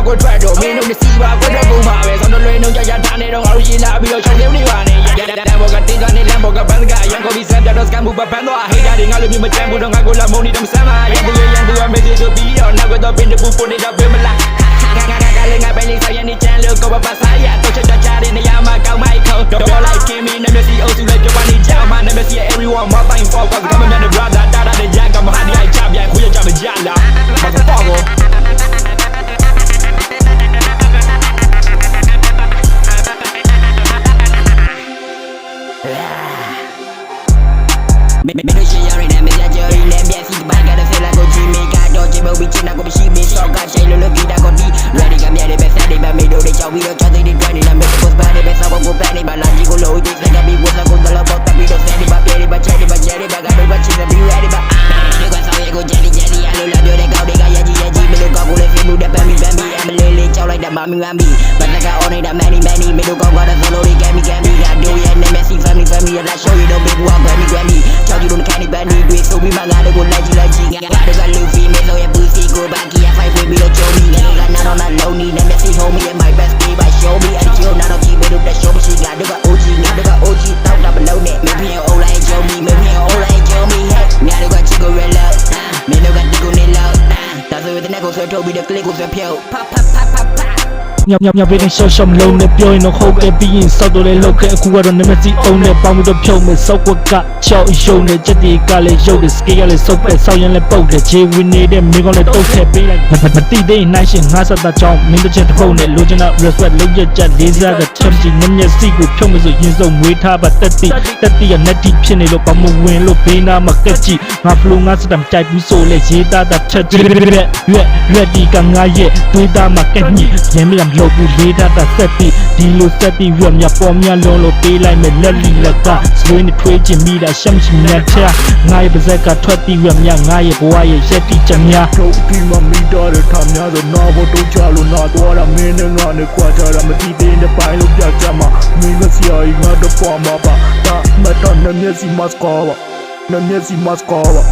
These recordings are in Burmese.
ကိုထွက်တော့မင်းတို့မရှိပါကွက်တော့ကုန်ပါပဲဆောင်းတော့လွင်တော့ကြာထားနေတော့ငါတို့ရေးလာပြီးတော့ချုံနေပါနဲ့ရတဲ့ဘောကတင်းကနေလမ်းဘောကဘန်ကရန်ကုန်ပြီးစံပြတော့စကန်မှုပပန်းတော့ဟိတ်တာတွေငါလိုမျိုးမကြမ်းဘူးတော့ငါကိုလာမုံနေတော့မဆမ်းပါရန်သူအမေစီဆိုပြီးတော့နောက်တော့ပင်တပူပေါ်နေတော့ပြင်မလားငါလည်းငါပဲလေးဆောက်ရနေချမ်းလို့ကိုပါစားရတော့ချားနေရမှာကောင်းမိုက်ခုံတော့လိုက်ကင်းမီနေမရှိအိုးစုလိုက်ပြောပါနေကြမှာနေမရှိ everyone my time for cause come on the brother တာတဲ့ကြကမဟာဒီအိုက်ချပြန်ခွေးကြမကြလားမပေါ့ကောMe no shit yari na me ya jori na me si ba ga da se la go ji me ga do ji bo bi chin na go bi shi me so ga chai lo lo ki da go di ready ga me de be sa de ba me do de chaw bi do cha de twa ni na me ko ba de be sa go plan ni ba la ji go lo ji se ga bi wo sa go da la bo ta bi do se de ba pe de ba che de ba je de ba ga do ba chin na bi ready ba de ga sa ye go jelly jelly ya lo la do de ga de ga ya ji me lo ga go le fi mu da ba mi am le le chaw like da ma mi ba da ga on da many me do go ga da solo de ga mi ga do ya na me si family ya la show you don't big walk ga mi Tell you don't candy bad need we so we my god go like you got to got Luffy me so your pussy go back ya fight with me to show me got not on that low need and see homie and my best baby by show me and chill not keep it up that show me she got OG talk up below net maybe all like show me maybe all like show me hey now they got chico real love me no got to go in love that's with the neck so to be the click with the pill popညပေးနေရှော့ရှော့မလုံးနဲ့ပြောရင်တော့ဟုတ်ကဲ့ပြီးရင်စောက်တော့လေလောက်ခဲ့အခုကတော့နမစီအောင်နဲ့ပေါင်းပြီးတော့ဖြုံမယ်စောက်ကွက်ကချောက်ရုံနဲ့ချက်တီကလည်းရုပ်တယ်စကေးကလည်းစောက်ပဲစောက်ရင်လည်းပုတ်တယ်ခြေဝင်နေတဲ့မိကောင်းလည်းတုတ်ထည့်ပေးလိုက်မတိသေးနိုင်ရှင်ငါဆက်တာကြောင်းမင်းတစ်ချက်တစ်ပုံနဲ့လိုချင်တာ respect လုပ်ရချက်လေးစားကချမ်းကြီးနမျက်စိကိုဖြုံမယ်ဆိုရင်စုံမွေးထားပါတက်တိကနက်တီဖြစ်နေလို့ပေါမဝင်လို့ဘေးနာမှာကက်ကြည့်ငါဖလိုငါစတမ်ကြိုက်ဘူးဆိုလေရေးသားတာချက်ကြီးready ကငါရဲ့တွေးသားမှာကက်ညစ်ရမ်းမရမလို့ဘူးလေးတာဆက်ပြီးဒီလိုဆက်ပြီးရမြပေါ်မြလုံးလို့ပေးလိုက်မယ်လက်လီလက်ကဆွေးနေထွေးချင်မိတာရှမ်းချင်မြတ်ချာငါရဲ့ပါဇက်ကထွက်ပြီးရမြငါရဲ့ဘဝရဲ့ရက်တီချများထုတ်ပြီးမှမိတော့တဲ့ထားများဆိုနာဖို့တုံးချလို့နာတော့တာမင်းနဲ့ငါနဲ့ခွာကြတာမတိသေးတဲ့ပိုင်းလို့ပြကြမှာမင်းကစီအိုင်ငါတော့ပေါ်မှာပါဒါမတော့နမျက်စီမတ်ကောပါနမျက်စီမတ်ကောပါ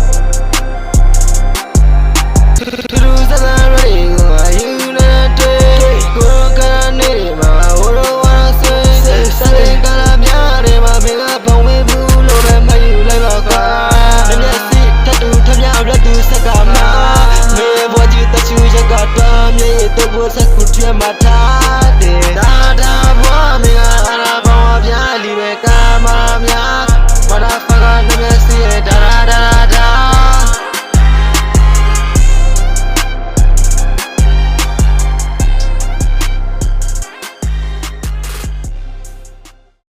Mata